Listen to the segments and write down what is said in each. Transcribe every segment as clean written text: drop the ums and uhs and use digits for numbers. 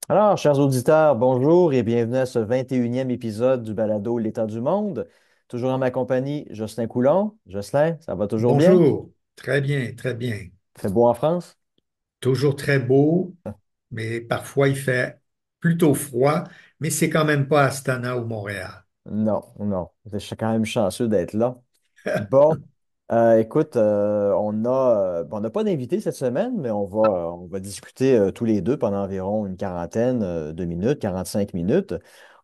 Alors, chers auditeurs, bonjour et bienvenue à ce 21e épisode du balado L'État du monde. Toujours en ma compagnie, Jocelyn Coulon. Jocelyn, ça va toujours bien? Bonjour, très bien, très bien. Fait beau en France? Toujours très beau, mais parfois il fait plutôt froid, mais c'est quand même pas Astana ou Montréal. Non, non. Je suis quand même chanceux d'être là. Bon, écoute, on n'a pas d'invité cette semaine, mais on va discuter tous les deux pendant environ une quarantaine de minutes, 45 minutes.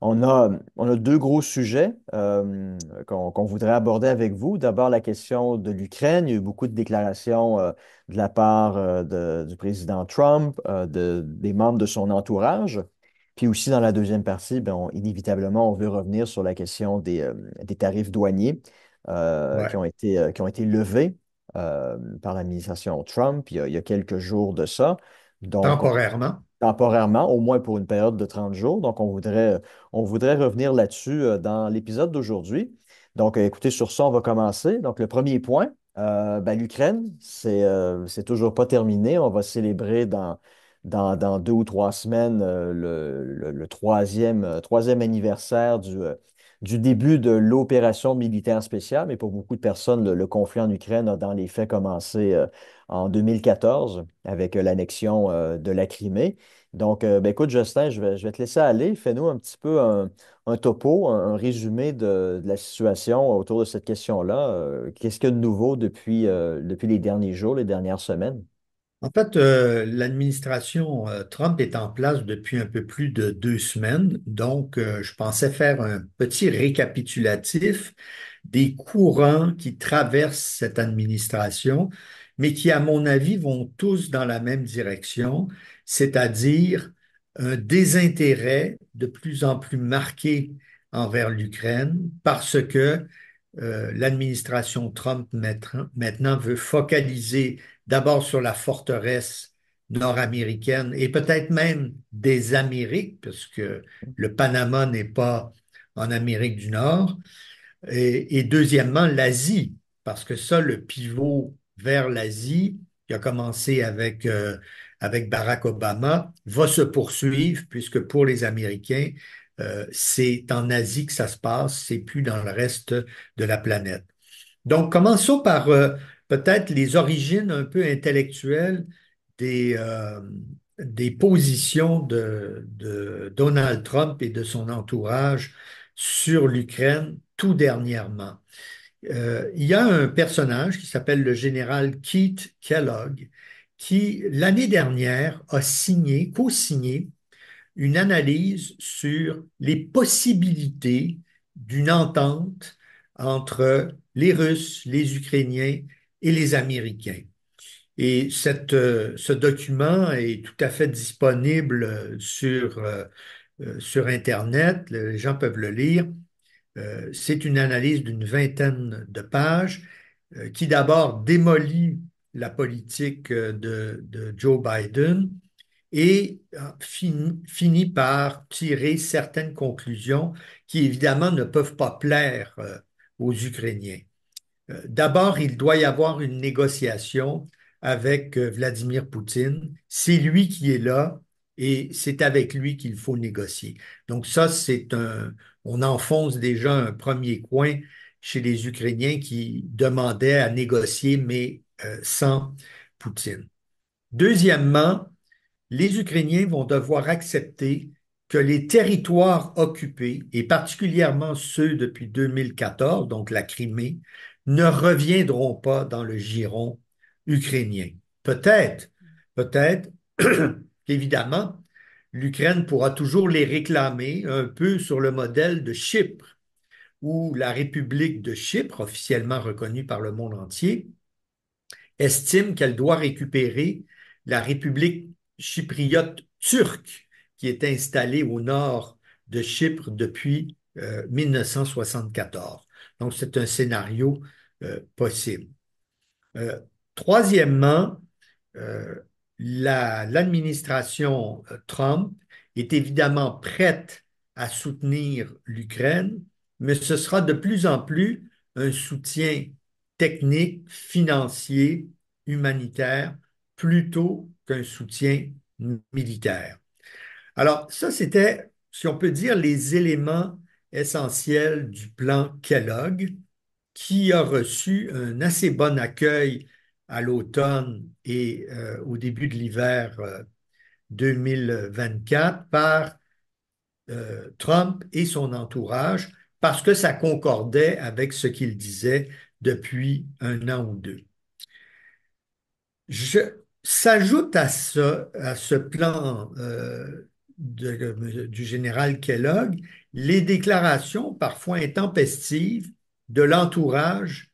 On a deux gros sujets qu'on voudrait aborder avec vous. D'abord, la question de l'Ukraine. Il y a eu beaucoup de déclarations de la part du président Trump, des membres de son entourage. Puis aussi, dans la deuxième partie, ben, inévitablement, on veut revenir sur la question des tarifs douaniers Ouais. qui ont été levés par l'administration Trump il y a quelques jours de ça. Donc, Temporairement. temporairement, au moins pour une période de 30 jours. Donc, on voudrait revenir là-dessus dans l'épisode d'aujourd'hui. Donc, écoutez, sur ça, on va commencer. Donc, le premier point, ben, l'Ukraine, c'est toujours pas terminé. On va célébrer dans 2 ou 3 semaines le troisième anniversaire du début de l'opération militaire spéciale. Mais pour beaucoup de personnes, le conflit en Ukraine a dans les faits commencé en 2014 avec l'annexion de la Crimée. Donc, ben, écoute, Justin, je vais te laisser aller. Fais-nous un petit peu un topo, un résumé de la situation autour de cette question-là. Qu'est-ce qu'il y a de nouveau depuis les derniers jours, les dernières semaines? En fait, l'administration Trump est en place depuis un peu plus de 2 semaines, donc je pensais faire un petit récapitulatif des courants qui traversent cette administration, mais qui, à mon avis, vont tous dans la même direction, c'est-à-dire un désintérêt de plus en plus marqué envers l'Ukraine parce que l'administration Trump maintenant veut focaliser d'abord sur la forteresse nord-américaine et peut-être même des Amériques, parce que le Panama n'est pas en Amérique du Nord, et deuxièmement, l'Asie, parce que ça, le pivot vers l'Asie, qui a commencé avec Barack Obama, va se poursuivre, puisque pour les Américains, c'est en Asie que ça se passe, c'est plus dans le reste de la planète. Donc, commençons par peut-être les origines un peu intellectuelles des, euh, des positions de Donald Trump et de son entourage sur l'Ukraine tout dernièrement. Il y a un personnage qui s'appelle le général Keith Kellogg qui, l'année dernière, a co-signé une analyse sur les possibilités d'une entente entre les Russes, les Ukrainiens et les Américains. Et ce document est tout à fait disponible sur Internet. Les gens peuvent le lire. C'est une analyse d'une vingtaine de pages qui d'abord démolit la politique de Joe Biden et finit par tirer certaines conclusions qui évidemment ne peuvent pas plaire aux Ukrainiens. D'abord, il doit y avoir une négociation avec Vladimir Poutine. C'est lui qui est là et c'est avec lui qu'il faut négocier. Donc ça, on enfonce déjà un premier coin chez les Ukrainiens qui demandaient à négocier, mais sans Poutine. Deuxièmement, les Ukrainiens vont devoir accepter que les territoires occupés, et particulièrement ceux depuis 2014, donc la Crimée, ne reviendront pas dans le giron ukrainien. Peut-être, peut-être qu'évidemment, l'Ukraine pourra toujours les réclamer un peu sur le modèle de Chypre, où la République de Chypre, officiellement reconnue par le monde entier, estime qu'elle doit récupérer la République chypriote turque qui est installée au nord de Chypre depuis 1974. Donc, c'est un scénario possible. Euh, Troisièmement, euh, l'administration Trump est évidemment prête à soutenir l'Ukraine, mais ce sera de plus en plus un soutien technique, financier, humanitaire, plutôt qu'un soutien militaire. Alors, ça, c'était, si on peut dire, les éléments essentiels du plan Kellogg, qui a reçu un assez bon accueil à l'automne et au début de l'hiver 2024 par Trump et son entourage, parce que ça concordait avec ce qu'il disait depuis un an ou deux. Je s'ajoute à ce plan du général Kellogg les déclarations parfois intempestives de l'entourage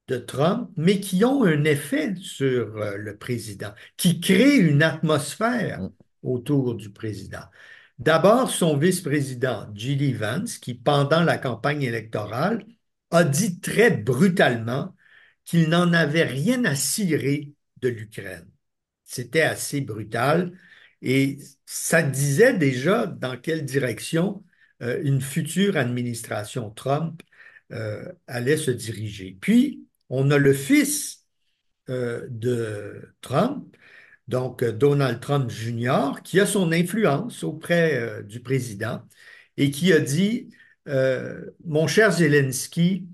de Trump, mais qui ont un effet sur le président, qui créent une atmosphère Mm. autour du président. D'abord, son vice-président, J.D. Vance, qui, pendant la campagne électorale, a dit très brutalement qu'il n'en avait rien à cirer de l'Ukraine. C'était assez brutal et ça disait déjà dans quelle direction une future administration Trump allait se diriger. Puis, on a le fils de Trump, donc Donald Trump Jr., qui a son influence auprès du président et qui a dit, Mon cher Zelensky,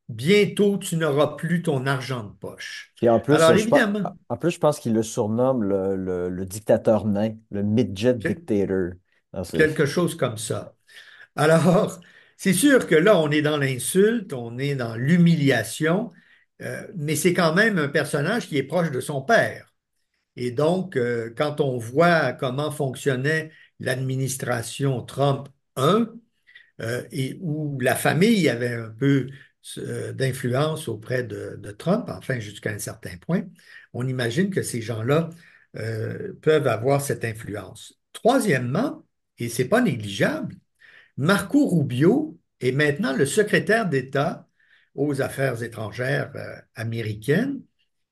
bientôt tu n'auras plus ton argent de poche. Et en plus, Alors évidemment, je pense qu'il le surnomme le dictateur nain, le midget quel- dictator. Ah, quelque chose comme ça. Alors, c'est sûr que là, on est dans l'insulte, on est dans l'humiliation, mais c'est quand même un personnage qui est proche de son père. Et donc, quand on voit comment fonctionnait l'administration Trump 1, et où la famille avait un peu d'influence auprès de Trump, enfin jusqu'à un certain point, on imagine que ces gens-là peuvent avoir cette influence. Troisièmement, et c'est pas négligeable, Marco Rubio est maintenant le secrétaire d'État aux Affaires étrangères américaines.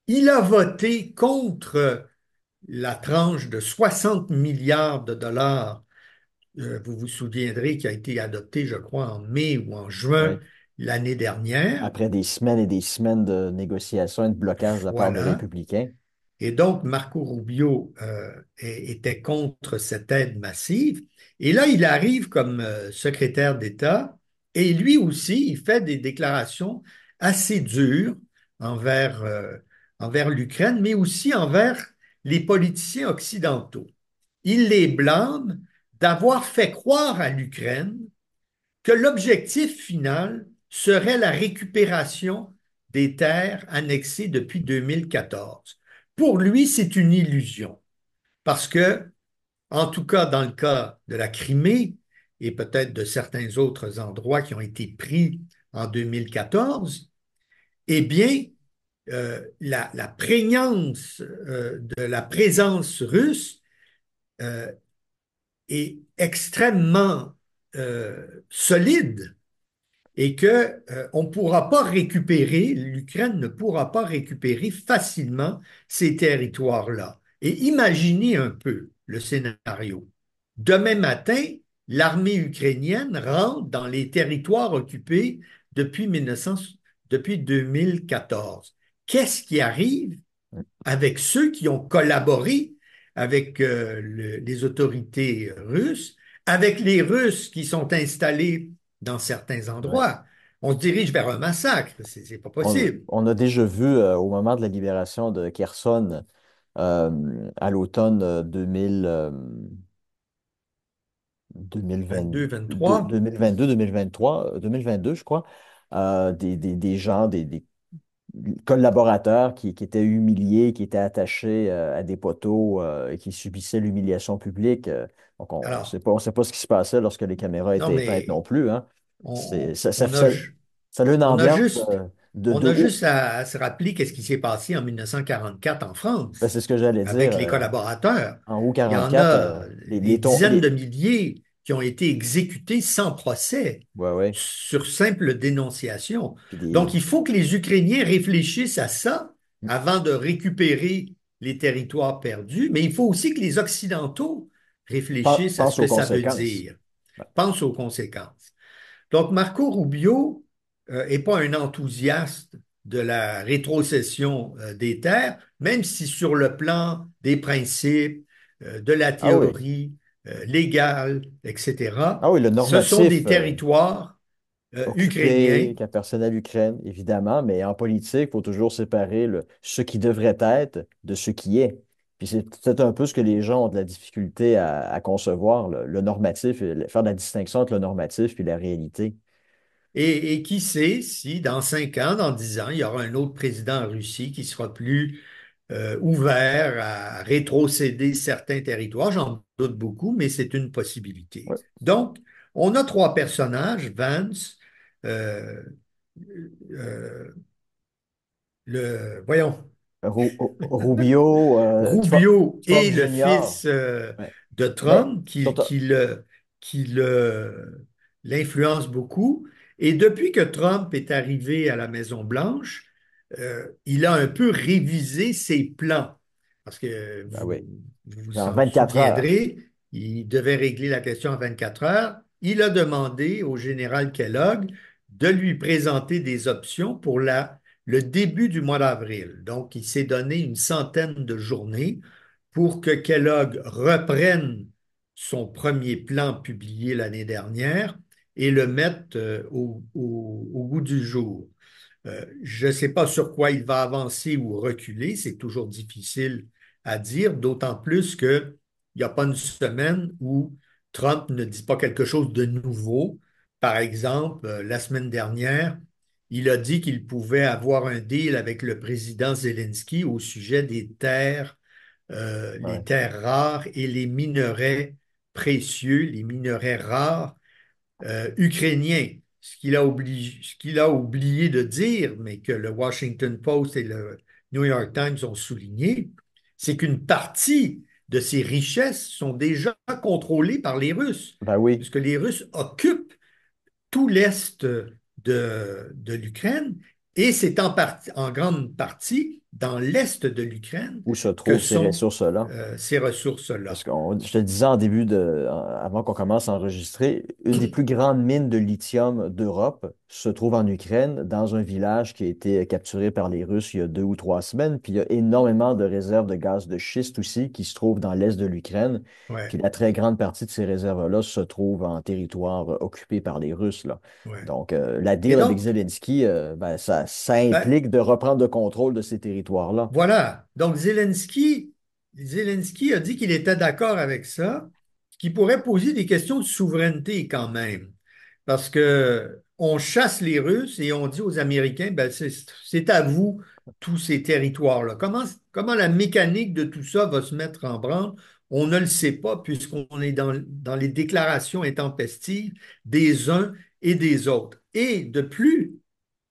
Il a voté contre la tranche de 60 milliards de dollars, vous vous souviendrez, qui a été adoptée, je crois, en mai ou en juin ouais. l'année dernière. Après des semaines et des semaines de négociations et de blocage de la part des Voilà. républicains. Et donc, Marco Rubio était contre cette aide massive. Et là, il arrive comme secrétaire d'État et lui aussi, il fait des déclarations assez dures envers, envers l'Ukraine, mais aussi envers les politiciens occidentaux. Il les blâme d'avoir fait croire à l'Ukraine que l'objectif final serait la récupération des terres annexées depuis 2014. Pour lui, c'est une illusion, parce que, en tout cas dans le cas de la Crimée et peut-être de certains autres endroits qui ont été pris en 2014, eh bien, la prégnance de la présence russe euh, est extrêmement solide et que on ne pourra pas récupérer, l'Ukraine ne pourra pas récupérer facilement ces territoires-là. Et imaginez un peu le scénario. Demain matin, l'armée ukrainienne rentre dans les territoires occupés depuis 1900, depuis 2014. Qu'est-ce qui arrive avec ceux qui ont collaboré avec les autorités russes, avec les Russes qui sont installés dans certains Ouais. endroits? On se dirige vers un massacre, c'est pas possible. On a déjà vu au moment de la libération de Kherson à l'automne 2020, 22, 23. 2022, 2023, 2022, je crois, des gens, des collaborateurs qui étaient humiliés, qui étaient attachés à des poteaux et qui subissaient l'humiliation publique. Donc, Alors, on sait pas ce qui se passait lorsque les caméras non, étaient éteintes non mais plus, hein. on, Ça a une on a ambiance juste, de haut. à se rappeler qu'est-ce qui s'est passé en 1944 en Ben, France c'est ce que j'allais dire. avec les collaborateurs. En août Il y en 44, a des dizaines de milliers qui ont été exécutés sans procès ouais, ouais. sur simple dénonciation. Puis Donc, il faut que les Ukrainiens réfléchissent à ça hmm, avant de récupérer les territoires perdus, mais il faut aussi que les Occidentaux réfléchissent à ce pense que aux ça veut conséquences. dire, pensent aux conséquences. Donc, Marco Rubio n'est pas un enthousiaste de la rétrocession des terres, même si sur le plan des principes, de la Ah oui. théorie, légales, etc. Ah oui, le Ce sont normatif des territoires occupé, ukrainiens. qui appartiennent à l'Ukraine, évidemment, mais en politique, il faut toujours séparer ce qui devrait être de ce qui est. Puis c'est peut-être un peu ce que les gens ont de la difficulté à concevoir, le normatif, et faire la distinction entre le normatif et la réalité. Et qui sait si dans 5 ans, dans 10 ans, il y aura un autre président en Russie qui sera plus ouvert à rétrocéder certains territoires. J'en doute beaucoup, mais c'est une possibilité. Ouais. Donc, on a trois personnages, Vance, euh, euh, voyons, Rubio, Rubio Trump et le Junior. fils Ouais. de Mais Trump sont- l'influence beaucoup. Et depuis que Trump est arrivé à la Maison-Blanche, il a un peu révisé ses plans. Parce que ben oui, vous vous en en 24 heures. souviendrez, il devait régler la question en 24 heures. Il a demandé au général Kellogg de lui présenter des options pour le début du mois d'avril. Donc, il s'est donné une centaine de journées pour que Kellogg reprenne son premier plan publié l'année dernière et le mette au goût du jour. Je ne sais pas sur quoi il va avancer ou reculer, c'est toujours difficile à dire, d'autant plus qu'il n'y a pas une semaine où Trump ne dit pas quelque chose de nouveau. Par exemple, la semaine dernière, il a dit qu'il pouvait avoir un deal avec le président Zelensky au sujet des terres, les Ouais. terres rares et les minerais précieux, les minerais rares ukrainien. Ce qu'il a oublié de dire, mais que le Washington Post et le New York Times ont souligné, c'est qu'une partie de ces richesses sont déjà contrôlées par les Russes, Ben oui, puisque les Russes occupent tout l'est de l'Ukraine et c'est en grande partie dans l'est de l'Ukraine où se que trouvent ces sont ressources-là? ces Parce ressources-là. que je te le disais en avant qu'on commence à enregistrer, une des plus grandes mines de lithium d'Europe se trouve en Ukraine, dans un village qui a été capturé par les Russes il y a 2 ou 3 semaines. Puis il y a énormément de réserves de gaz de schiste aussi qui se trouvent dans l'est de l'Ukraine. Puis Ouais, la très grande partie de ces réserves-là se trouve en territoire occupé par les Russes, là. ouais. Donc, la Et deal avec donc, Zelensky, ben, ça ben, implique de reprendre le contrôle de ces territoires-là. voilà. Donc, Zelensky a dit qu'il était d'accord avec ça, ce qui pourrait poser des questions de souveraineté quand même. Parce que on chasse les Russes et on dit aux Américains, ben, c'est à vous tous ces territoires-là. Comment la mécanique de tout ça va se mettre en branle? On ne le sait pas puisqu'on est dans les déclarations intempestives des uns et des autres. Et de plus,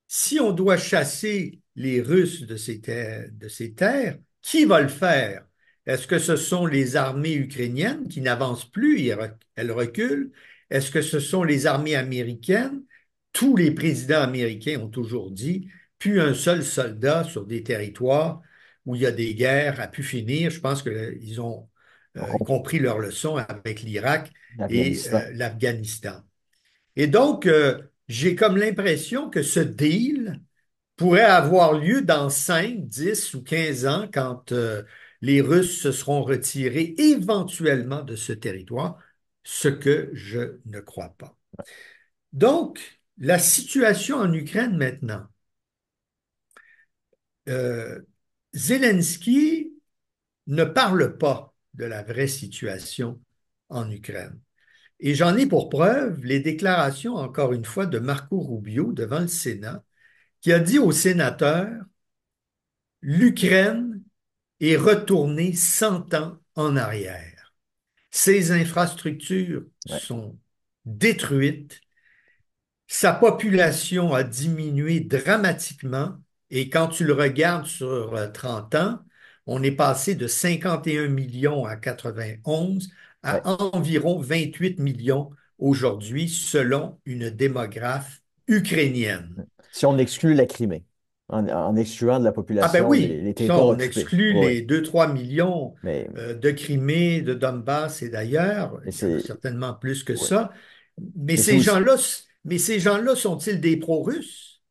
si on doit chasser les Russes de ces terres, qui va le faire? Est-ce que ce sont les armées ukrainiennes qui n'avancent plus, elles reculent? Est-ce que ce sont les armées américaines? Tous les présidents américains ont toujours dit, plus un seul soldat sur des territoires où il y a des guerres a pu finir. Je pense qu'ils ont compris leur leçon avec l'Irak et L'Afghanistan. l'Afghanistan. Et donc, j'ai comme l'impression que ce deal pourrait avoir lieu dans 5, 10 ou 15 ans quand les Russes se seront retirés éventuellement de ce territoire, ce que je ne crois pas. Donc, la situation en Ukraine maintenant. Euh, Zelensky ne parle pas de la vraie situation en Ukraine. Et j'en ai pour preuve les déclarations, encore une fois, de Marco Rubio devant le Sénat, qui a dit aux sénateurs, l'Ukraine est retournée 100 ans en arrière. Ses infrastructures Ouais. sont détruites, sa population a diminué dramatiquement et quand tu le regardes sur 30 ans, on est passé de 51 millions à 91 Ouais. à environ 28 millions aujourd'hui selon une démographe ukrainienne. Si on exclut la Crimée, en excluant de la Ah ben population oui, les ça, territoires on occupés. exclut Oui, les 2, 3 millions mais, de Crimée, de Donbass et d'ailleurs, mais il y en a c'est certainement plus que ouais. ça. Mais Mais c'est ces aussi. gens-là, mais ces gens-là sont-ils des pro-russes?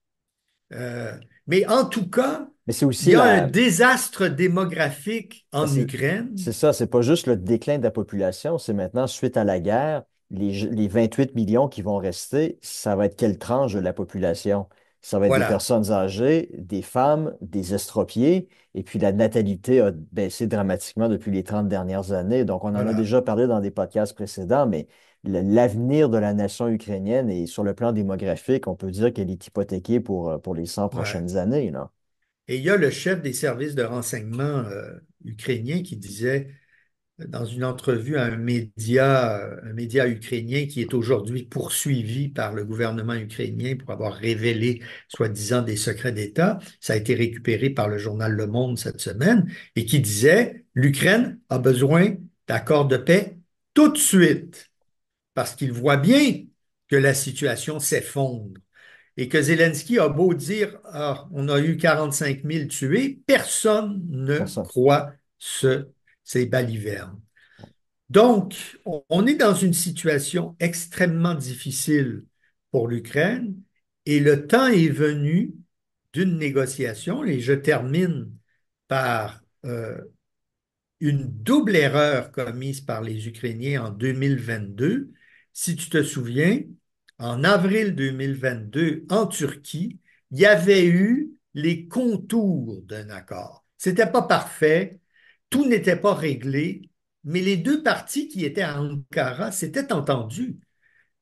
Euh, mais en tout cas, Mais c'est Il aussi y a un la, désastre démographique Ben, en Ukraine. c'est ça, c'est pas juste le déclin de la population, c'est maintenant, suite à la guerre, les 28 millions qui vont rester, ça va être quelle tranche de la population? Ça va être des Voilà, personnes âgées, des femmes, des estropiés, et puis la natalité a baissé dramatiquement depuis les 30 dernières années. Donc, on en a voilà, déjà parlé dans des podcasts précédents, mais l'avenir de la nation ukrainienne et sur le plan démographique, on peut dire qu'elle est hypothéquée pour les 100 ouais. prochaines années, là. Et il y a le chef des services de renseignement ukrainien qui disait dans une entrevue à un média ukrainien qui est aujourd'hui poursuivi par le gouvernement ukrainien pour avoir révélé, soi-disant, des secrets d'État. Ça a été récupéré par le journal Le Monde cette semaine et qui disait, l'Ukraine a besoin d'accords de paix tout de suite parce qu'il voit bien que la situation s'effondre et que Zelensky a beau dire, ah, on a eu 45 000 tués, personne ne Personne. croit ces balivernes. Donc, on est dans une situation extrêmement difficile pour l'Ukraine et le temps est venu d'une négociation et je termine par une double erreur commise par les Ukrainiens en 2022. Si tu te souviens, en avril 2022, en Turquie, il y avait eu les contours d'un accord. C'était pas parfait, tout n'était pas réglé, mais les deux parties qui étaient à Ankara s'étaient entendues.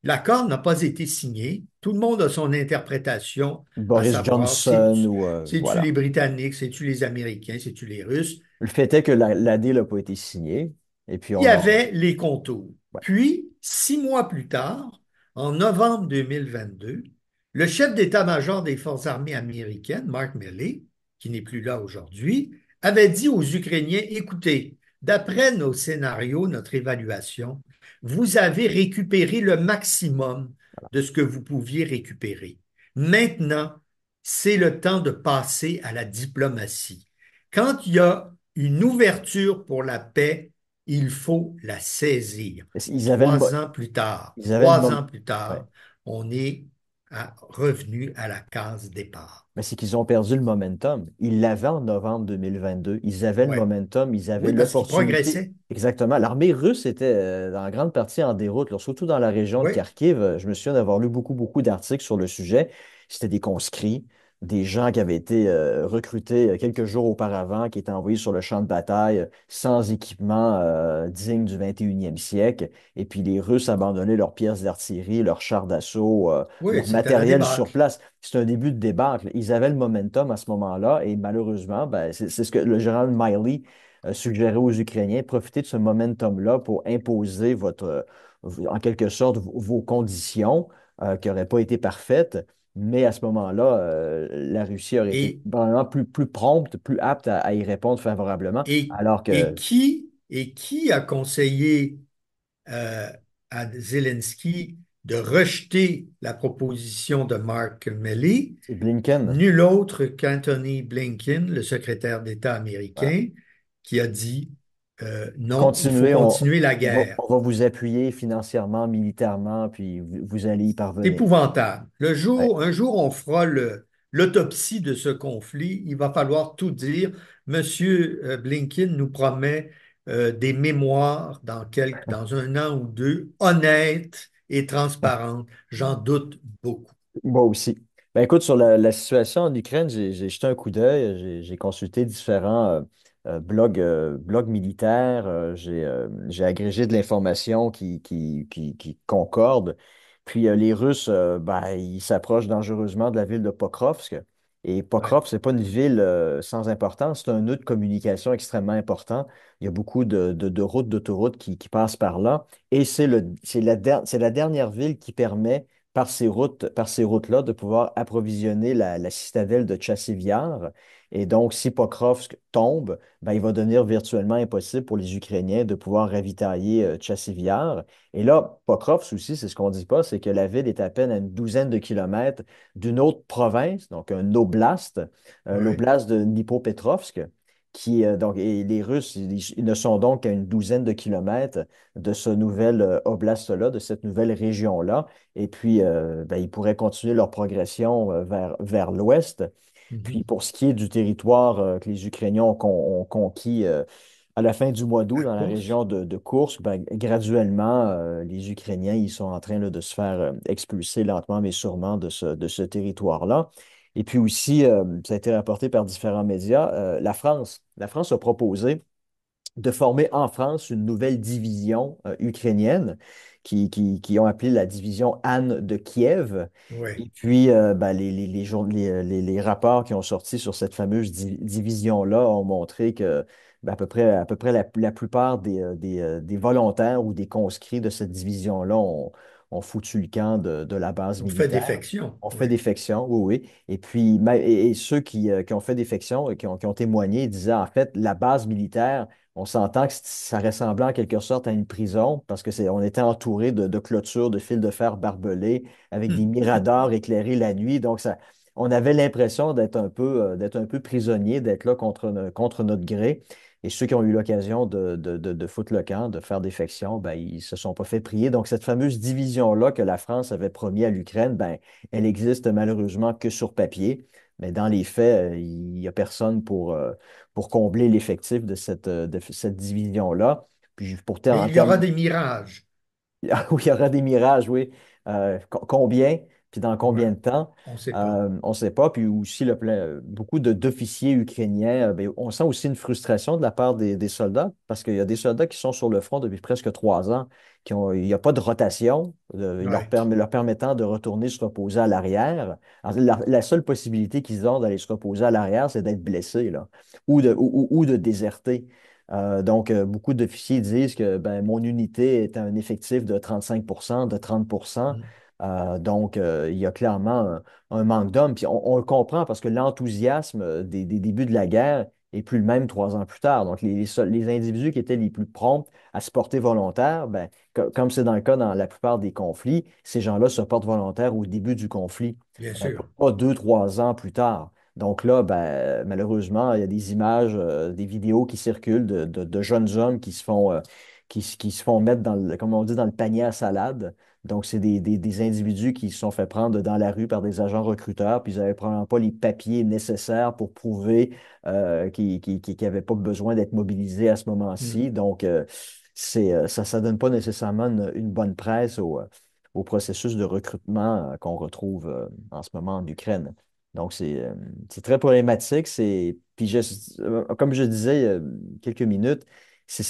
L'accord n'a pas été signé. Tout le monde a son interprétation, à Boris savoir, Johnson ou c'est-tu les voilà. Britanniques, c'est-tu les Américains, c'est-tu les Russes. Le fait est que la deal n'a pas été signée. Et puis, Il y on a. avait les contours. Ouais. Puis, 6 mois plus tard, en novembre 2022, le chef d'état-major des forces armées américaines, Mark Milley, qui n'est plus là aujourd'hui, avait dit aux Ukrainiens, écoutez, d'après nos scénarios, notre évaluation, vous avez récupéré le maximum de ce que vous pouviez récupérer. Maintenant, c'est le temps de passer à la diplomatie. Quand il y a une ouverture pour la paix, il faut la saisir. Ils avaient le, Trois ans plus tard, ils avaient le trois mom- ans plus ouais. tard, on est revenu à la case départ. Mais c'est qu'ils ont perdu le momentum. Ils l'avaient en novembre 2022. Ils avaient le Ouais. momentum, ils avaient Oui, parce qu'il l'opportunité. progressait. Exactement. L'armée russe était en grande partie en déroute, là, surtout dans la région de Oui, Kharkiv. Je me souviens d'avoir lu beaucoup, beaucoup d'articles sur le sujet. C'était des conscrits, des gens qui avaient été recrutés quelques jours auparavant, qui étaient envoyés sur le champ de bataille sans équipement digne du 21e siècle. Et puis les Russes abandonnaient leurs pièces d'artillerie, leurs chars d'assaut, oui, leur c'était la matériel sur débâcle. place. C'est un début de débâcle. Ils avaient le momentum à ce moment-là et malheureusement, ben, c'est ce que le général Miley suggérait aux Ukrainiens. Profitez de ce momentum-là pour imposer en quelque sorte, vos conditions qui n'auraient pas été parfaites. Mais à ce moment-là, la Russie aurait été Et, vraiment plus prompte, plus apte à y répondre favorablement. et, Alors et que qui a conseillé euh, à Zelensky de rejeter la proposition de Mark Milley? c'est Blinken. Nul autre qu'Anthony Blinken, le secrétaire d'État Voilà. américain, qui a dit non, il faut Continuez, continuer la on va, guerre. on va vous appuyer financièrement, militairement, puis vous allez y C'est parvenir. épouvantable. Ouais. Un jour, on fera l'autopsie de ce conflit. Il va falloir tout dire. Monsieur Blinken nous promet des mémoires dans un an ou deux, honnêtes et transparentes. J'en doute beaucoup. Moi aussi. Ben écoute, sur la situation en Ukraine, j'ai jeté un coup d'œil, j'ai consulté différents blogs militaires, j'ai agrégé de l'information qui concorde. Puis les Russes, ben, ils s'approchent dangereusement de la ville de Pokrovsk. Et Ouais. Pokrovsk, c'est pas une ville sans importance, c'est un nœud de communication extrêmement important. Il y a beaucoup de routes, d'autoroutes qui passent par là. Et c'est la dernière ville qui permet par ces routes-là, de pouvoir approvisionner la citadelle de Chassivyar. Et donc, si Pokrovsk tombe, ben, il va devenir virtuellement impossible pour les Ukrainiens de pouvoir ravitailler Chassivyar. Et là, Pokrovsk aussi, c'est ce qu'on ne dit pas, c'est que la ville est à peine à une douzaine de kilomètres d'une autre province, donc Ouais. l'oblast de Dnipropetrovsk, donc, et les Russes, ils ne sont donc qu'à une douzaine de kilomètres de ce nouvel oblast-là, de cette nouvelle région-là. Et puis, ben, ils pourraient continuer leur progression vers l'ouest. Mhm. Puis pour ce qui est du territoire que les Ukrainiens ont conquis à la fin du mois d'août À dans la course. région de Koursk, ben, graduellement, les Ukrainiens ils sont en train là, de se faire expulser lentement mais sûrement de ce territoire-là. Et puis aussi, ça a été rapporté par différents médias, la France a proposé de former en France une nouvelle division ukrainienne qui ont appelé la division Anne de Kiev. Oui. Et puis, ben, les rapports qui ont sorti sur cette fameuse division-là ont montré que ben, à peu près la plupart des volontaires ou des conscrits de cette division-là ont foutu le camp de la base On fait militaire. défection. On fait Oui. défection, oui, oui. Et puis, et ceux qui ont fait défection et qui ont témoigné disaient, en fait, la base militaire, on s'entend que ça ressemblait en quelque sorte à une prison parce que on était entouré de clôtures, de fils de fer barbelés, avec des miradors éclairés la nuit. Donc, on avait l'impression d'être un peu prisonnier, d'être là contre notre gré. Et ceux qui ont eu l'occasion de foutre le camp, de faire défection, ben, ils se sont pas fait prier. Donc, cette fameuse division-là que la France avait promis à l'Ukraine, ben, elle existe malheureusement que sur papier. Mais dans les faits, il n'y a personne pour combler l'effectif de cette division-là. Puis pourtant, Mais en il y aura termes, des mirages. où il y aura des mirages, oui. Combien, puis dans Ouais. combien de temps, On ne sait pas. on ne sait pas. Puis aussi, beaucoup d'officiers ukrainiens, ben, on sent aussi une frustration de la part des soldats, parce qu'il y a des soldats qui sont sur le front depuis presque 3 ans, il n'y a pas de rotation, Ouais. leur permettant de retourner se reposer à l'arrière. Alors, la seule possibilité qu'ils ont d'aller se reposer à l'arrière, c'est d'être blessés, là, ou de déserter. Donc, beaucoup d'officiers disent que ben, mon unité est un effectif de 35 de 30. Mm. Donc, il y a clairement un manque d'hommes. Puis on le comprend parce que l'enthousiasme des débuts de la guerre est plus le même 3 ans plus tard. Donc, les individus qui étaient les plus prompts à se porter volontaires, ben, comme c'est dans le cas dans la plupart des conflits, ces gens-là se portent volontaires au début du conflit, Bien sûr. pas 2, 3 ans plus tard. Donc là, ben, malheureusement, il y a des images, des vidéos qui circulent de jeunes hommes qui se font mettre comme on dit, dans le panier à salade. Donc, c'est des individus qui se sont fait prendre dans la rue par des agents recruteurs, puis ils n'avaient probablement pas les papiers nécessaires pour prouver qu'ils n'avaient pas besoin d'être mobilisés à ce Mm. moment-ci. Donc, ça ne donne pas nécessairement une bonne presse au processus de recrutement qu'on retrouve en ce moment en Ukraine. Donc, c'est très problématique. Puis comme je disais il y a quelques minutes, c'est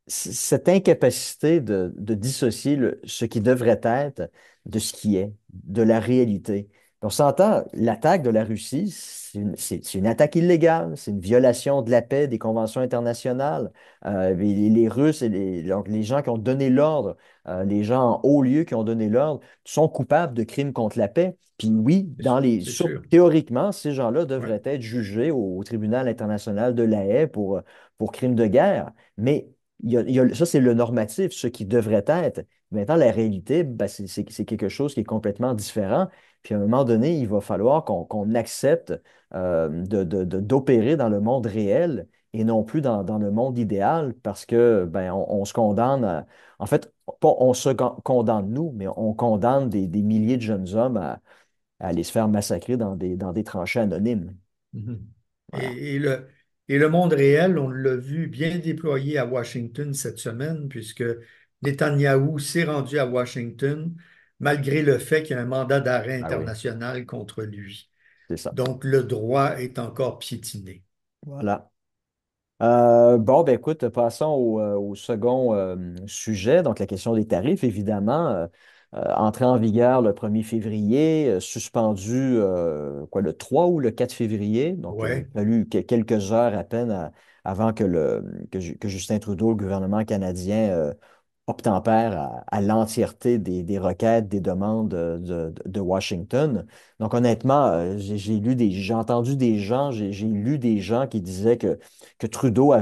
cette incapacité de dissocier ce qui devrait être de ce qui est, de la réalité. On s'entend, l'attaque de la Russie, c'est une attaque illégale, c'est une violation de la paix, des conventions internationales. Les Russes et donc les gens qui ont donné l'ordre, les gens en haut lieu qui ont donné l'ordre, sont coupables de crimes contre la paix. Puis oui, C'est sûr. théoriquement, ces gens-là Ouais. devraient être jugés au tribunal international de La Haye pour crimes de guerre. Mais ça, c'est le normatif, ce qui devrait être. Maintenant, la réalité, ben, c'est quelque chose qui est complètement différent. Puis à un moment donné, il va falloir qu'on accepte d'opérer dans le monde réel et non plus dans le monde idéal parce que ben, on se condamne en fait, pas on se condamne nous, mais on condamne des milliers de jeunes hommes à aller se faire massacrer dans des tranchées anonymes. Mhm. Voilà. Et, et le, et le monde réel, on l'a vu bien déployé à Washington cette semaine, puisque Netanyahou s'est rendu à Washington, malgré le fait qu'il y a un mandat d'arrêt Ah oui, international contre lui. c'est ça. Donc, le droit est encore piétiné. Voilà. Bon, ben écoute, passons au second sujet, donc la question des tarifs, évidemment. Entrée en vigueur le 1er février, suspendu le 3 ou le 4 février. Donc, il a Ouais. fallu quelques heures à peine avant que Justin Trudeau, le gouvernement canadien, obtempère à l'entièreté des requêtes, des demandes de Washington. Donc, honnêtement, j'ai entendu des gens, j'ai lu des gens qui disaient que Trudeau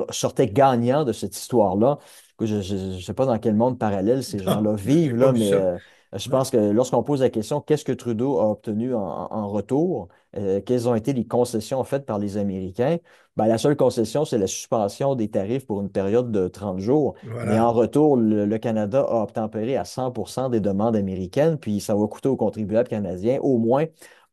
sortait gagnant de cette histoire-là. Je ne sais pas dans quel monde parallèle ces Non, gens-là j'ai vivent, pas là, vu mais ça. je Ouais. pense que lorsqu'on pose la question, qu'est-ce que Trudeau a obtenu en retour, quelles ont été les concessions faites par les Américains, ben, la seule concession, c'est la suspension des tarifs pour une période de 30 jours. Mais en Voilà. retour, le Canada a obtempéré à 100 des demandes américaines, puis ça va coûter aux contribuables canadiens au moins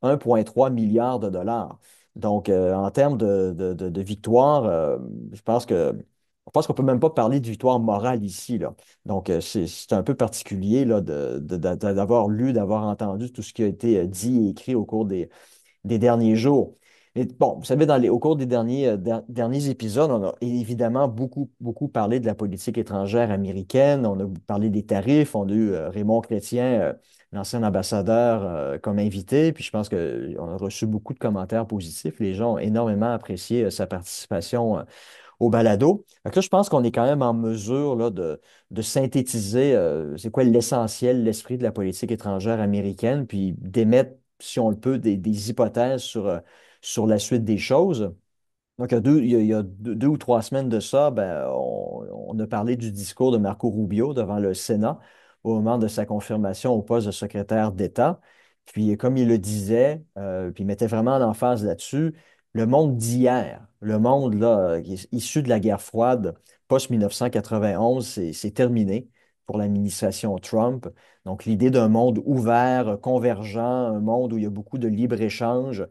1,3 milliard de dollars. Donc, en termes de victoire, je pense qu'on peut même pas parler de victoire morale ici, là. Donc, c'est un peu particulier là, d'avoir lu, d'avoir entendu tout ce qui a été dit et écrit au cours des derniers jours. Mais bon, vous savez, au cours des derniers épisodes, on a évidemment beaucoup parlé de la politique étrangère américaine, on a parlé des tarifs, on a eu Raymond Chrétien, l'ancien ambassadeur, comme invité, puis je pense qu'on a reçu beaucoup de commentaires positifs. Les gens ont énormément apprécié sa participation au balado. Fait que là, je pense qu'on est quand même en mesure là, de synthétiser c'est quoi l'essentiel, l'esprit de la politique étrangère américaine, puis d'émettre, si on le peut, des hypothèses sur la suite des choses. Donc, il y a deux ou trois semaines de ça, ben, on a parlé du discours de Marco Rubio devant le Sénat au moment de sa confirmation au poste de secrétaire d'État. Puis, comme il le disait, puis il mettait vraiment l'emphase là-dessus, le monde d'hier, le monde là, qui est issu de la guerre froide, post-1991, c'est terminé pour l'administration Trump. Donc, l'idée d'un monde ouvert, convergent, un monde où il y a beaucoup de libre-échange,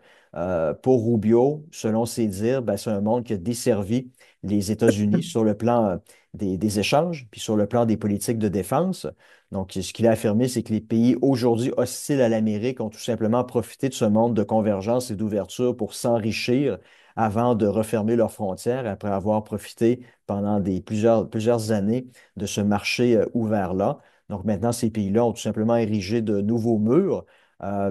pour Rubio, selon ses dires, ben, c'est un monde qui a desservi les États-Unis sur le plan des échanges, puis sur le plan des politiques de défense. Donc, ce qu'il a affirmé, c'est que les pays aujourd'hui hostiles à l'Amérique ont tout simplement profité de ce monde de convergence et d'ouverture pour s'enrichir avant de refermer leurs frontières, après avoir profité pendant plusieurs années de ce marché ouvert-là. Donc maintenant, ces pays-là ont tout simplement érigé de nouveaux murs.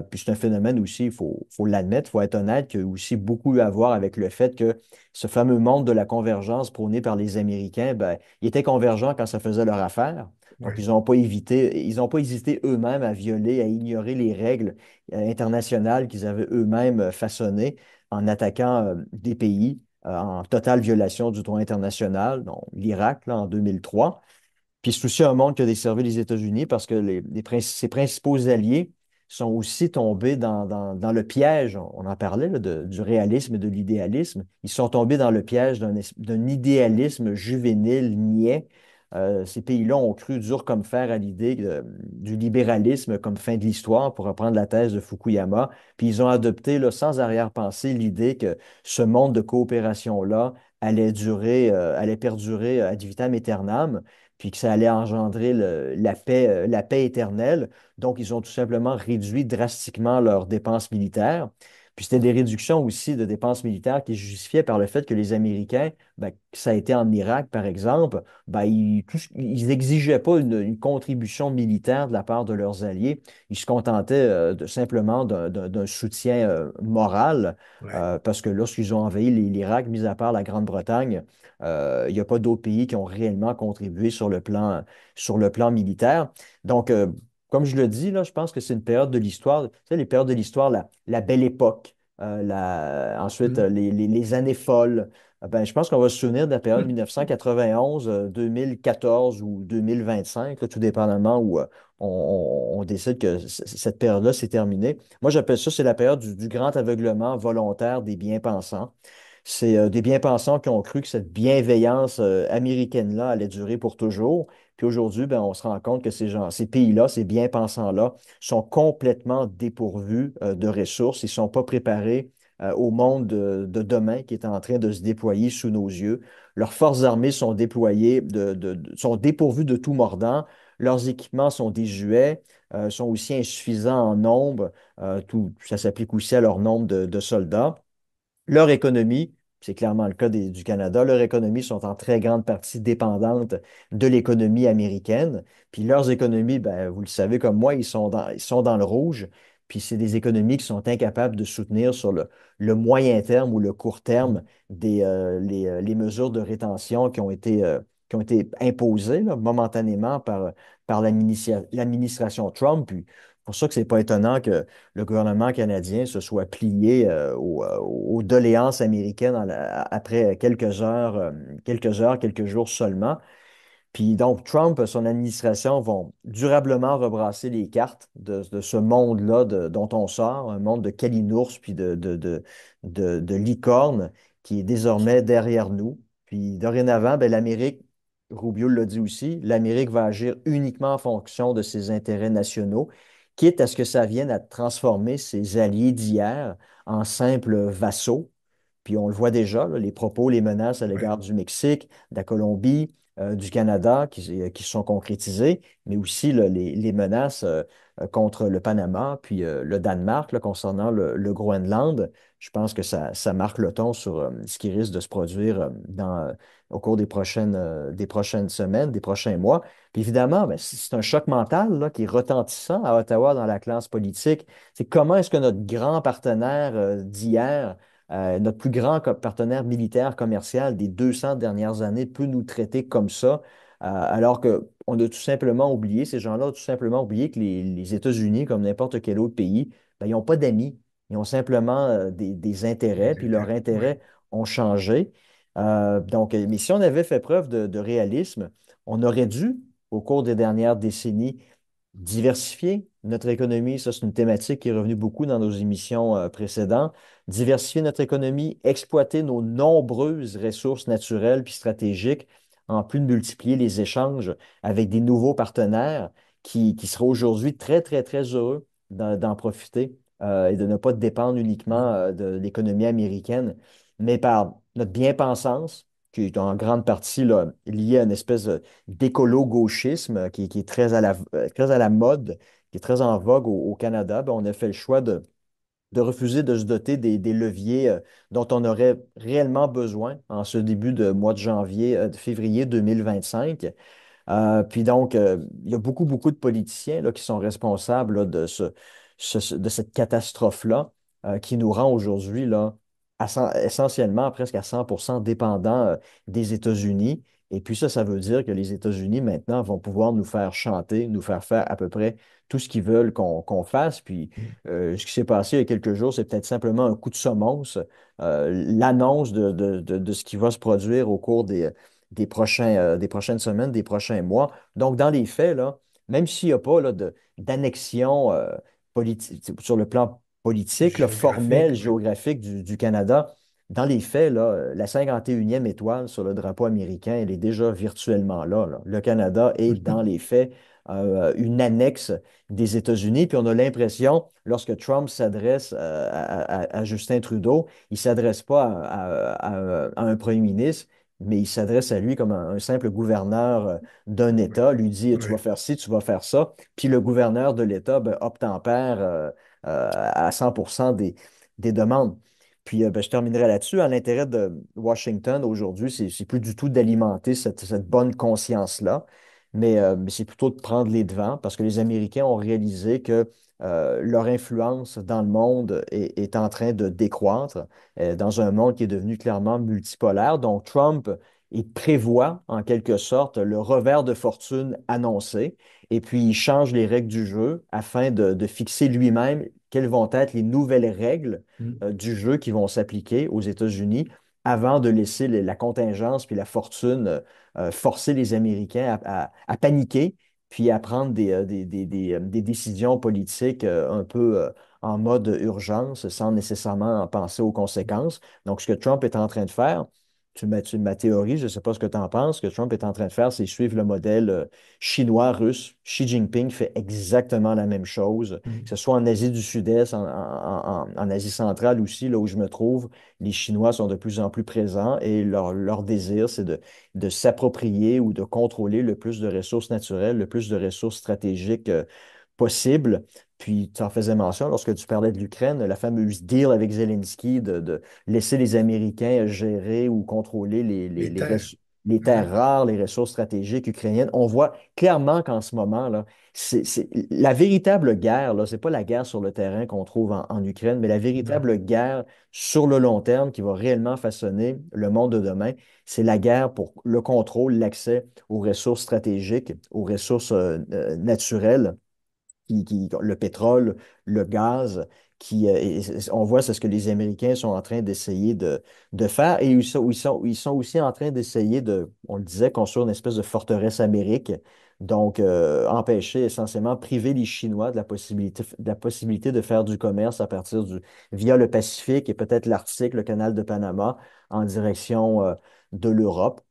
Puis c'est un phénomène aussi, faut l'admettre, il faut être honnête, qui a aussi beaucoup eu à voir avec le fait que ce fameux monde de la convergence prôné par les Américains, ben, il était convergent quand ça faisait leur affaire. Donc, Oui. ils n'ont pas hésité eux-mêmes à violer, à ignorer les règles internationales qu'ils avaient eux-mêmes façonnées en attaquant des pays en totale violation du droit international, dont l'Irak, là, en 2003. Puis c'est aussi un monde qui a desservi les États-Unis parce que ses principaux alliés sont aussi tombés dans le piège, on en parlait, là, du réalisme et de l'idéalisme. Ils sont tombés dans le piège d'un idéalisme juvénile, niais. Ces pays-là ont cru dur comme fer à l'idée du libéralisme comme fin de l'histoire, pour reprendre la thèse de Fukuyama. Puis ils ont adopté là, sans arrière-pensée l'idée que ce monde de coopération-là allait perdurer ad vitam aeternam, puis que ça allait engendrer la paix éternelle. Donc, ils ont tout simplement réduit drastiquement leurs dépenses militaires. Puis c'était des réductions aussi de dépenses militaires qui justifiaient par le fait que les Américains, ben, que ça a été en Irak, par exemple, ben, ils n'exigeaient pas une contribution militaire de la part de leurs alliés. Ils se contentaient simplement d'un soutien moral, Ouais. parce que lorsqu'ils ont envahi l'Irak, mis à part la Grande-Bretagne, il n'y a pas d'autres pays qui ont réellement contribué sur le plan militaire. Donc, comme je le dis, là, je pense que c'est une période de l'histoire, tu sais, les périodes de l'histoire, la belle époque, ensuite Mm. les années folles. Ben, je pense qu'on va se souvenir de la période 1991, 2014 ou 2025, là, tout dépendamment où on décide que cette période-là s'est terminée. Moi, j'appelle ça, c'est la période du grand aveuglement volontaire des bien-pensants. C'est des bien-pensants qui ont cru que cette bienveillance américaine-là allait durer pour toujours. Puis aujourd'hui, ben, on se rend compte que ces pays-là, ces bien-pensants-là, sont complètement dépourvus de ressources. Ils ne sont pas préparés au monde de demain qui est en train de se déployer sous nos yeux. Leurs forces armées sont déployées, sont dépourvues de tout mordant. Leurs équipements sont désuets, sont aussi insuffisants en nombre. Ça s'applique aussi à leur nombre de soldats. Leur économie, c'est clairement le cas du Canada, leur économie sont en très grande partie dépendantes de l'économie américaine. Puis leurs économies, ben, vous le savez comme moi, ils sont dans le rouge. Puis c'est des économies qui sont incapables de soutenir sur le moyen terme ou le court terme les mesures de rétention qui ont été imposées là, momentanément par l'administration Trump. Puis pour ça que c'est pas étonnant que le gouvernement canadien se soit plié aux doléances américaines après quelques jours seulement. Puis donc, Trump, son administration vont durablement rebrasser les cartes de ce monde-là dont on sort, un monde de calinours puis de licornes qui est désormais derrière nous. Puis dorénavant, ben, l'Amérique, Rubio l'a dit aussi, l'Amérique va agir uniquement en fonction de ses intérêts nationaux. quitte à ce que ça vienne à transformer ses alliés d'hier en simples vassaux. Puis on le voit déjà, là, les propos, les menaces à Ouais. l'égard du Mexique, de la Colombie, du Canada qui se sont concrétisées, mais aussi là, les menaces contre le Panama, puis le Danemark là, concernant le Groenland. Je pense que ça marque le ton sur ce qui risque de se produire au cours des prochaines semaines, des prochains mois. Puis évidemment, ben, c'est un choc mental là, qui est retentissant à Ottawa dans la classe politique. C'est comment est-ce que notre grand partenaire d'hier, notre plus grand partenaire militaire commercial des 200 dernières années peut nous traiter comme ça, alors qu'on a tout simplement oublié, ces gens-là ont tout simplement oublié que les États-Unis, comme n'importe quel autre pays, ben, ils n'ont pas d'amis. Ils ont simplement des intérêts, Des puis leurs intérêts. Ouais. intérêts ont changé. Mais si on avait fait preuve de réalisme, on aurait dû, au cours des dernières décennies, diversifier notre économie. Ça, c'est une thématique qui est revenue beaucoup dans nos émissions précédentes. Diversifier notre économie, exploiter nos nombreuses ressources naturelles puis stratégiques, en plus de multiplier les échanges avec des nouveaux partenaires qui seraient aujourd'hui très, très, très heureux d'en profiter et de ne pas dépendre uniquement Mm. de l'économie américaine, mais par notre bien-pensance, qui est en grande partie là, liée à une espèce d'écolo-gauchisme qui est très à la mode, qui est très en vogue au Canada. Ben, on a fait le choix de refuser de se doter des leviers dont on aurait réellement besoin en ce début de mois de janvier, de février 2025. Puis donc, il y a beaucoup, beaucoup de politiciens là, qui sont responsables là, de cette catastrophe-là qui nous rend aujourd'hui là, essentiellement presque à 100% dépendants des États-Unis. Et puis ça veut dire que les États-Unis maintenant vont pouvoir nous faire chanter, nous faire faire à peu près tout ce qu'ils veulent qu'on fasse. Puis Mm. ce qui s'est passé il y a quelques jours, c'est peut-être simplement un coup de semonce, l'annonce de ce qui va se produire au cours des prochaines semaines, des prochains mois. Donc, dans les faits, là, même s'il n'y a pas là, d'annexion sur le plan politique, là, Géographique, formel, oui. géographique du Canada, dans les faits, là, la 51e étoile sur le drapeau américain, elle est déjà virtuellement là. Le Canada est, dans les faits, une annexe des États-Unis. Puis on a l'impression, lorsque Trump s'adresse à Justin Trudeau, il ne s'adresse pas à un premier ministre, mais il s'adresse à lui comme un simple gouverneur d'un Oui. État, lui dit tu vas Oui. faire ci, tu vas faire ça. Puis le gouverneur de l'État ben, obtempère à 100% des demandes. Puis ben, je terminerai là-dessus. L'intérêt de Washington aujourd'hui, c'est plus du tout d'alimenter cette bonne conscience-là, mais c'est plutôt de prendre les devants parce que les Américains ont réalisé que leur influence dans le monde est en train de décroître dans un monde qui est devenu clairement multipolaire. Donc, Trump, il prévoit en quelque sorte le revers de fortune annoncé et puis il change les règles du jeu afin de fixer lui-même quelles vont être les nouvelles règles Mm. du jeu qui vont s'appliquer aux États-Unis avant de laisser la contingence puis la fortune forcer les Américains à paniquer puis à prendre des décisions politiques un peu en mode urgence sans nécessairement penser aux conséquences. Donc, ce que Trump est en train de faire, ma théorie, je ne sais pas ce que tu en penses, ce que Trump est en train de faire, c'est suivre le modèle chinois-russe. Xi Jinping fait exactement la même chose, que Mm. ce soit en Asie du Sud-Est, en Asie centrale aussi, là où je me trouve, les Chinois sont de plus en plus présents et leur désir, c'est de s'approprier ou de contrôler le plus de ressources naturelles, le plus de ressources stratégiques possible. Puis tu en faisais mention lorsque tu parlais de l'Ukraine, la fameuse deal avec Zelensky de laisser les Américains gérer ou contrôler Les terres. les terres Ouais. rares, les ressources stratégiques ukrainiennes. On voit clairement qu'en ce moment, là, la véritable guerre, là, c'est pas la guerre sur le terrain qu'on trouve en Ukraine, mais la Non. véritable guerre sur le long terme qui va réellement façonner le monde de demain, c'est la guerre pour le contrôle, l'accès aux ressources stratégiques, aux ressources naturelles le pétrole, le gaz, on voit c'est ce que les Américains sont en train d'essayer de faire et ils sont aussi en train d'essayer on le disait, construire une espèce de forteresse amérique. Donc, empêcher essentiellement, priver les Chinois de la possibilité de faire du commerce via le Pacifique et peut-être l'Arctique, le canal de Panama, en direction de l'Europe.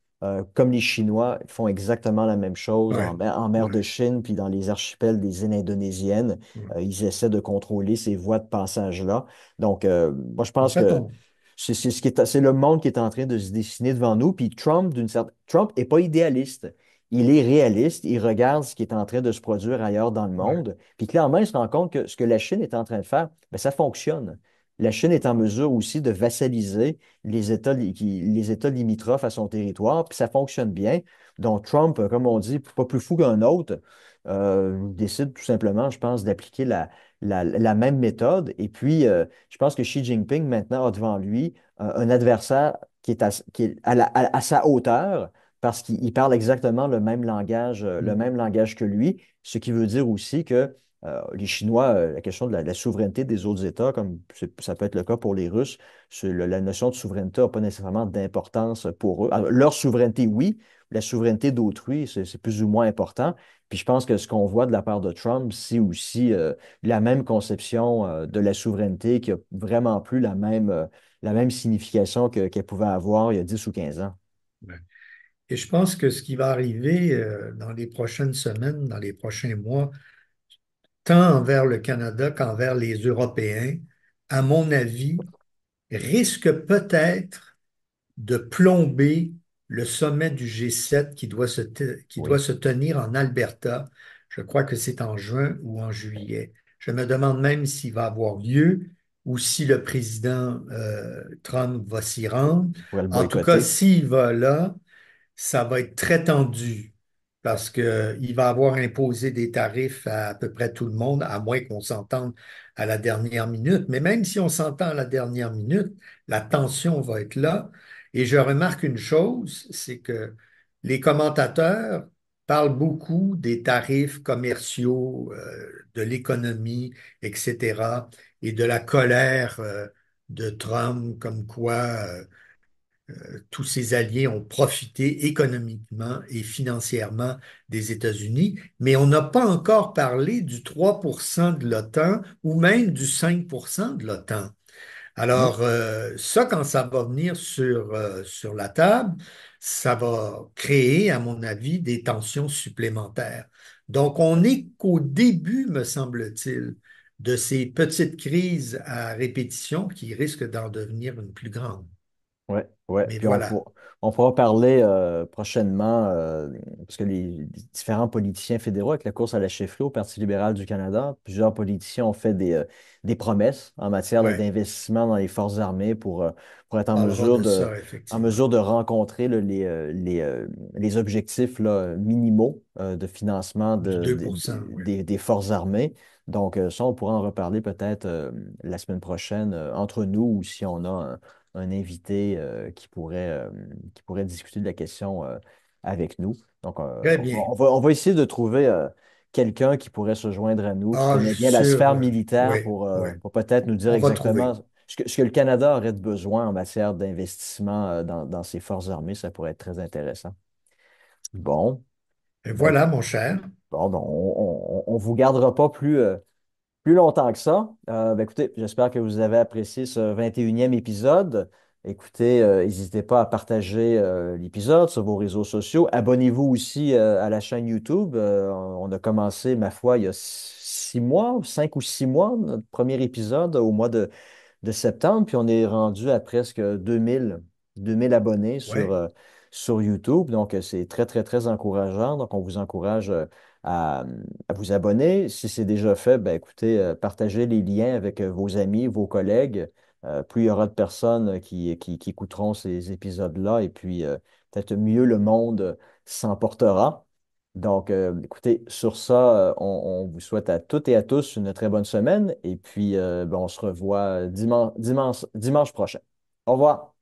comme les Chinois font exactement la même chose Ouais, en mer de ouais, Chine, puis dans les archipels des îles indonésiennes. ouais. Ils essaient de contrôler ces voies de passage-là. Donc, moi, je En pense fait, que c'est le monde qui est en train de se dessiner devant nous. Puis Trump n'est pas idéaliste. Il est réaliste. Il regarde ce qui est en train de se produire ailleurs dans le ouais. monde. Puis clairement, il se rend compte que ce que la Chine est en train de faire, ben, ça fonctionne. La Chine est en mesure aussi de vassaliser les États limitrophes à son territoire, puis ça fonctionne bien. Donc Trump, comme on dit, pas plus fou qu'un autre, décide tout simplement, je pense, d'appliquer la même méthode. Et puis, je pense que Xi Jinping, maintenant, a devant lui un adversaire qui est à sa hauteur parce qu'il parle exactement le Mm. même langage que lui, ce qui veut dire aussi que les Chinois, la question de la souveraineté des autres États, comme ça peut être le cas pour les Russes, la notion de souveraineté n'a pas nécessairement d'importance pour eux. Alors, leur souveraineté, oui, la souveraineté d'autrui, c'est plus ou moins important. Puis je pense que ce qu'on voit de la part de Trump, c'est aussi la même conception de la souveraineté qui a vraiment plus la même signification qu'elle pouvait avoir il y a 10 ou 15 ans. Ouais. Et je pense que ce qui va arriver dans les prochaines semaines, dans les prochains mois, tant envers le Canada qu'envers les Européens, à mon avis, risque peut-être de plomber le sommet du G7 qui doit Oui, se tenir en Alberta. Je crois que c'est en juin ou en juillet. Je me demande même s'il va avoir lieu ou si le président Trump va s'y rendre. on pourrait le En tout cas, boycotter. s'il va là, ça va être très tendu parce qu'il va avoir imposé des tarifs à peu près tout le monde, à moins qu'on s'entende à la dernière minute. Mais même si on s'entend à la dernière minute, la tension va être là. Et je remarque une chose, c'est que les commentateurs parlent beaucoup des tarifs commerciaux, de l'économie, etc., et de la colère, de Trump, comme quoi tous ses alliés ont profité économiquement et financièrement des États-Unis, mais on n'a pas encore parlé du 3% de l'OTAN ou même du 5% de l'OTAN. Hmm. Alors, ça, quand ça va venir sur la table, ça va créer, à mon avis, des tensions supplémentaires. Donc, on n'est qu'au début, me semble-t-il, de ces petites crises à répétition qui risquent d'en devenir une plus grande. Ouais, ouais. Mais Puis voilà. on pourra parler prochainement, parce que les différents politiciens fédéraux avec la course à la chefferie au Parti libéral du Canada, plusieurs politiciens ont fait des promesses en matière Ouais. d'investissement dans les forces armées pour être On parlera de ça, en effectivement. mesure de rencontrer là, les objectifs là, minimaux de financement Du 2%, oui. des forces armées. Donc, ça, on pourra en reparler peut-être la semaine prochaine entre nous ou si on a un invité qui pourrait discuter de la question avec nous. Donc, Très bien. on va essayer de trouver quelqu'un qui pourrait se joindre à nous, qui Ah, je connaît suis bien la sûr. sphère militaire Oui, oui. pour peut-être nous dire On va exactement trouver. ce que le Canada aurait de besoin en matière d'investissement dans ses forces armées. Ça pourrait être très intéressant. Bon, Et ben, voilà, mon cher. bon, on vous gardera pas plus longtemps que ça. Ben, écoutez, j'espère que vous avez apprécié ce 21e épisode. Écoutez, n'hésitez pas à partager l'épisode sur vos réseaux sociaux. Abonnez-vous aussi à la chaîne YouTube. On a commencé, ma foi, il y a 6 mois, 5 ou 6 mois, notre premier épisode au mois de septembre, puis on est rendu à presque 2000 abonnés Oui. sur YouTube. Donc, c'est très, très, très encourageant. Donc, on vous encourage à, à vous abonner. Si c'est déjà fait, ben, écoutez, partagez les liens avec vos amis, vos collègues. Plus il y aura de personnes qui écouteront ces épisodes-là, et puis peut-être mieux le monde s'en portera. Donc, écoutez, sur ça, on vous souhaite à toutes et à tous une très bonne semaine et puis ben, on se revoit dimanche prochain. Au revoir.